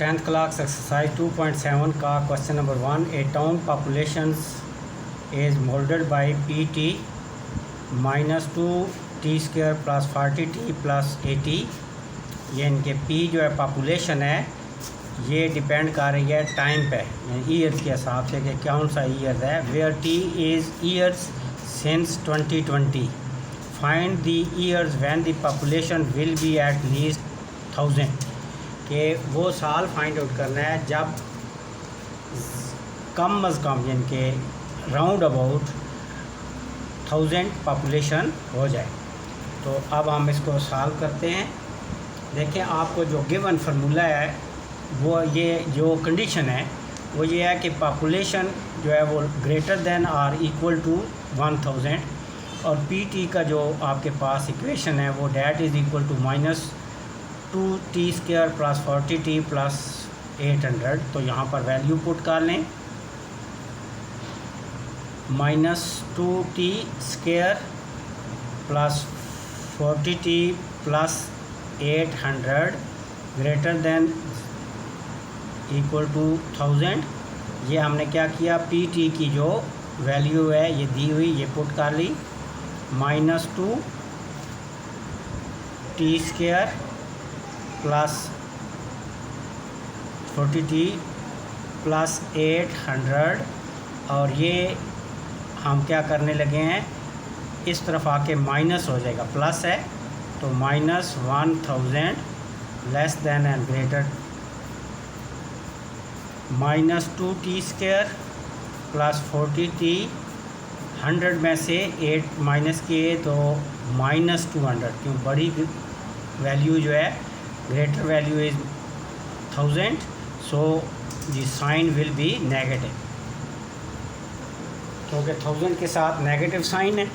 10th class exercise 2.7 का question number 1 A town population is moulded by PT -2t² + 40t + 80। ये इनके P जो है पॉपुलेशन है ये डिपेंड कर रही है टाइम पे, ईयर्स के हिसाब से कि कौन सा ईयर है। Where T is years since 2020, find the years when the population will be at least 1000। कि वो साल फाइंड आउट करना है जब कम अज़ कम यानी कि राउंड अबाउट 1000 पॉपुलेशन हो जाए। तो अब हम इसको सॉल्व करते हैं। देखें, आपको जो गिवन फार्मूला है वो ये जो कंडीशन है वो ये है कि पॉपुलेशन जो है वो ग्रेटर देन और इक्वल टू 1000 और PT का जो आपके पास इक्वेशन है वो that is equal to -2t² + 40t + 800। तो यहाँ पर वैल्यू पुट कर लें, -2t² + 40t + 800 greater than equal to 1000। ये हमने क्या किया, PT की जो वैल्यू है ये दी हुई, ये पुट कर ली, -2t² + 40t + 800। और ये हम क्या करने लगे हैं, इस तरफ आके माइनस हो जाएगा, प्लस है तो -1000 less than and greater -2t² + 40t 100 में से 8 माइनस किए तो -200, क्यों बड़ी वैल्यू जो है greater value is 1000, so the sign will be negative, क्योंकि 1000 के साथ नेगेटिव साइन है।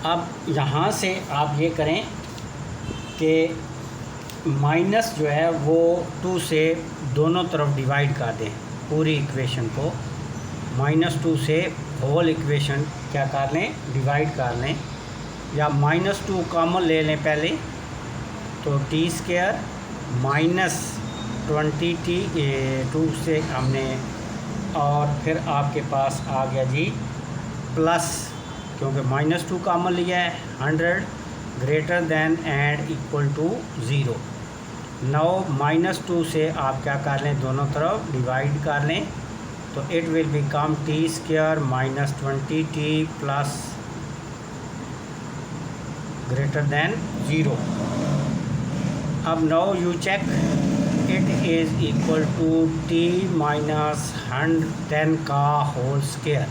अब यहाँ से आप ये करें कि माइनस जो है वो 2 से दोनों तरफ डिवाइड कर दें, पूरी इक्वेशन को -2 से होल इक्वेशन क्या कर लें, डिवाइड कर लें, या -2 कॉमन ले लें पहले, तो t² -20t 2 से हमने, और फिर आपके पास आ गया जी प्लस, क्योंकि -2 कॉमन लिया है, 100 greater than and equal to 0। नौ -2 से आप क्या कर लें, दोनों तरफ डिवाइड कर लें, तो it will become t² -20t + greater than 0। अब now you check, it is equal to t -10 का होल स्क्वायर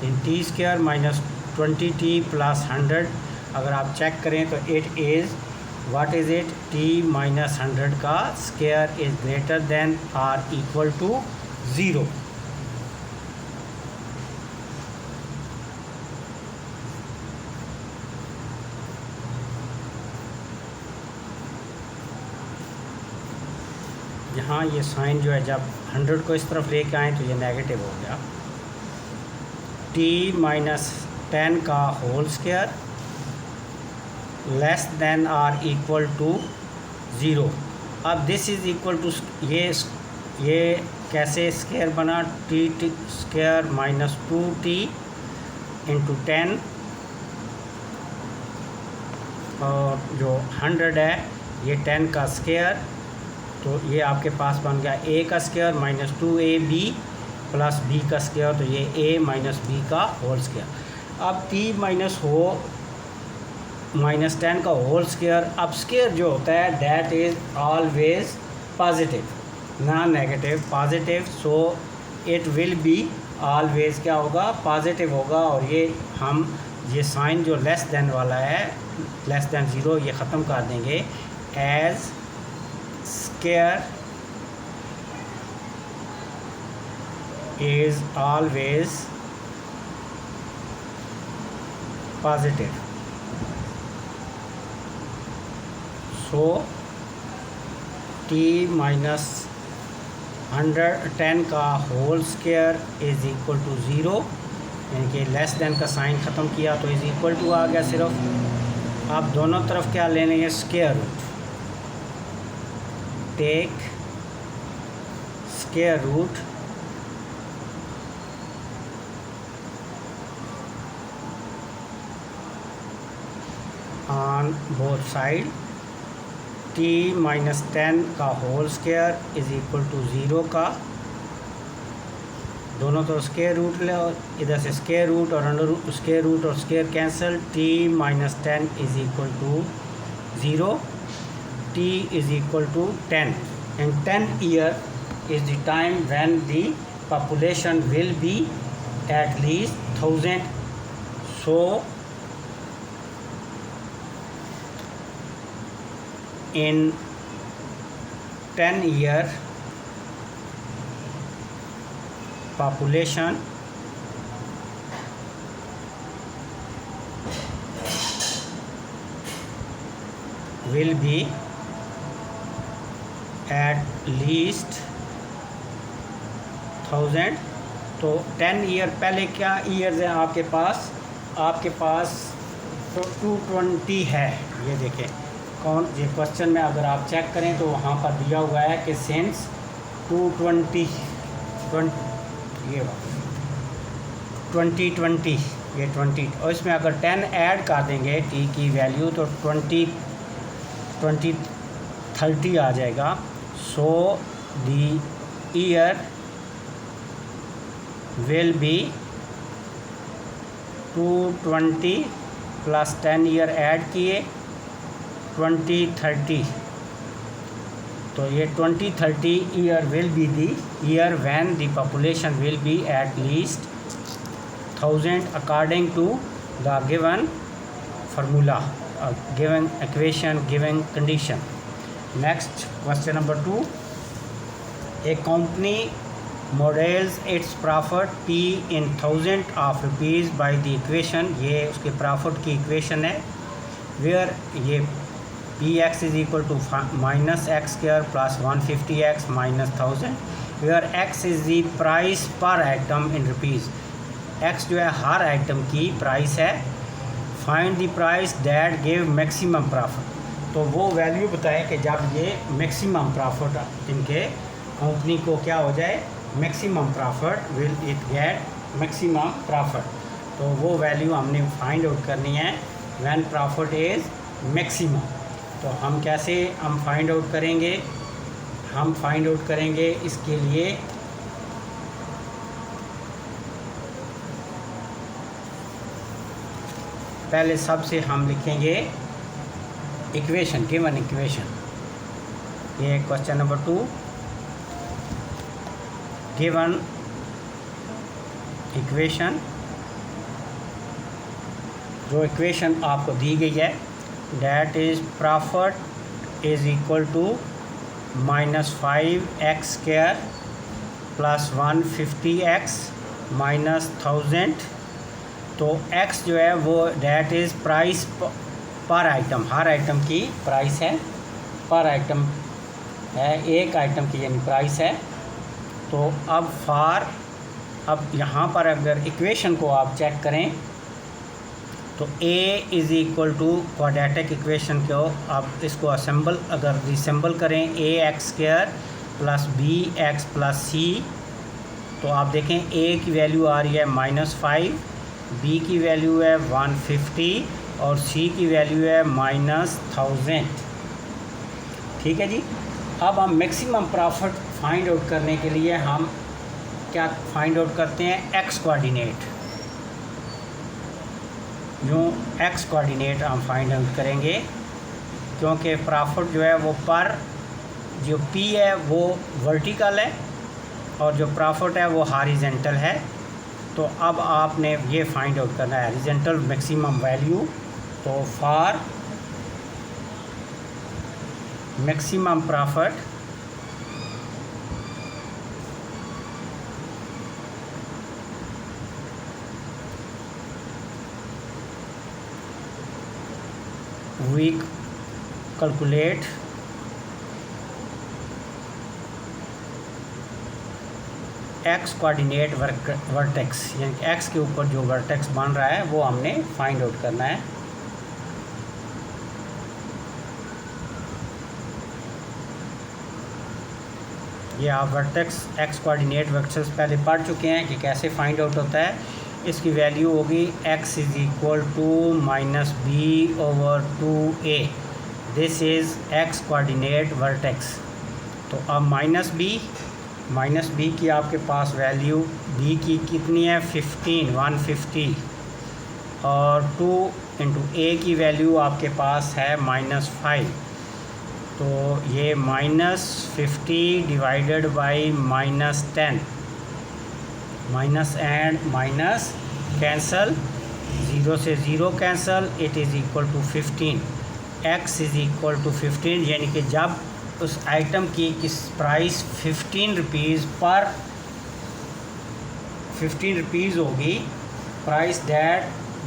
इन t² -20t + 100। अगर आप चेक करें तो it is, what is it, t -100 का स्क्वायर इज़ ग्रेटर देन और इक्वल टू 0। यहाँ ये साइन जो है जब 100 को इस तरफ लेके आए तो ये नेगेटिव हो गया, t -10 का होल स्क्वायर लेस देन और इक्वल टू 0। अब दिस इज़ इक्वल टू, ये कैसे स्क्वायर बना, t² -2t × 10, और जो 100 है ये 10 का स्क्वायर, तो ये आपके पास बन गया a का स्क्वायर -2ab + b का स्क्वायर, तो ये a - b का होल स्क्वायर। अब t -10 का होल स्क्वायर, अब स्क्वायर जो होता है दैट इज़ ऑलवेज पॉजिटिव, ना negative, positive, so it will be always क्या होगा, पॉजिटिव होगा। और ये साइन जो लेस देन वाला है, लेस देन 0, ये ख़त्म कर देंगे, as square is always positive, so t -10 का whole square is equal to 0, यानी कि लेस देन का साइन ख़त्म किया तो इज़ इक्वल टू आ गया सिर्फ। आप दोनों तरफ क्या लेने हैं, square root, take square root on both side t minus 10 का whole square is equal to 0 का, दोनों तो स्क्वायर रूट ले और इधर से स्क्वायर रूट और अंडर रूट, स्क्वायर रूट और square cancel, t minus 10 is equal to 0, t is equal to 10 and 10 year is the time when the population will be at least 1000. So in 10 year population will be at least 1000. तो 10 year पहले क्या years हैं आपके पास? आपके पास तो 220 है। ये देखें कौन, ये क्वेश्चन में अगर आप चेक करें तो वहाँ पर दिया हुआ है कि सिंस 220 ये 2020 ये 20, और इसमें अगर 10 ऐड कर देंगे टी की वैल्यू तो 30 आ जाएगा। So the year will be 220 plus 10 year add किए 2030, तो ये 2030 year will be the year when the population will be at least 1000 according to the given formula, given equation, given condition. Next question number 2, a company models its profit P in 1000 of rupees by the equation, ये उसके profit की equation है, where ये Px is equal to minus x square plus 150x minus 1000, where x is the price per item in rupees, x जो है हर item की price है। Find the price that give maximum profit, तो वो value बताएं कि जब ये मैक्सिमम प्रॉफिट इनके कंपनी को क्या हो जाए, maximum profit, will it get maximum profit, तो वो वैल्यू हमने फाइंड आउट करनी है व्हेन प्रॉफिट इज़ मैक्सिमम। तो हम कैसे हम फाइंड आउट करेंगे? हम फाइंड आउट करेंगे इसके लिए पहले सबसे हम लिखेंगे इक्वेशन, गिवन इक्वेशन। ये क्वेश्चन नंबर 2, गिवन इक्वेशन, जो इक्वेशन आपको दी गई है that is profit is equal to minus 5x square plus 150x minus 1000, तो x जो है वो that is price per item, हर आइटम की प्राइस है, पर आइटम है, एक आइटम की यानी प्राइस है। तो अब यहाँ पर अगर इक्वेशन को आप चेक करें तो a is equal to quadratic equation को आप इसको असेंबल अगर रिसेंबल करें ax square plus bx plus c, तो आप देखें a की वैल्यू आ रही है -5, b की वैल्यू है 150 और c की वैल्यू है -1000। ठीक है जी। अब हम मैक्सिमम प्रॉफिट फाइंड आउट करने के लिए हम क्या फाइंड आउट करते हैं, x कोऑर्डिनेट, यूँ x कोऑर्डिनेट हम फाइंड आउट करेंगे, क्योंकि प्रॉफिट जो है वो पर जो p है वो वर्टिकल है और जो प्रॉफिट है वो हॉरिजॉन्टल है। तो अब आपने ये फाइंड आउट करना है हॉरिजॉन्टल मैक्सिमम वैल्यू। तो for maximum profit we calculate x coordinate vertex, यानी x के ऊपर जो वर्टेक्स बन रहा है वो हमने फाइंड आउट करना है। ये आप वर्टेक्स एक्स कोऑर्डिनेट वेक्टर्स पहले पढ़ चुके हैं कि कैसे फाइंड आउट होता है। इसकी वैल्यू होगी x is equal to minus B over 2a। This is x coordinate vertex. तो अब माइनस बी की आपके पास वैल्यू b की कितनी है 150 और 2 इंटू a की वैल्यू आपके पास है -5। तो ये -50 divided by -10, minus and minus cancel, 0 से 0 cancel, it is equal to 15। x is equal to 15 यानी कि जब उस आइटम की प्राइस 15 रुपीज़ होगी, price that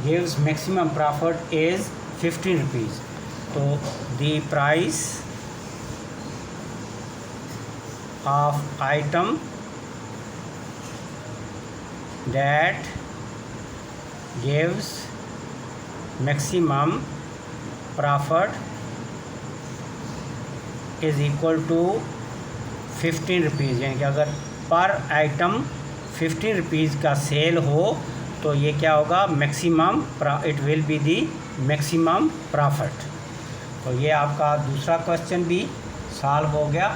gives maximum profit is 15 rupees. तो the price of item that gives maximum profit is equal to 15 rupees. यानी कि अगर पर आइटम 15 रुपीज़ का सेल हो तो ये क्या होगा, maximum, it will be the maximum profit. तो ये आपका दूसरा क्वेश्चन भी सॉल्व हो गया।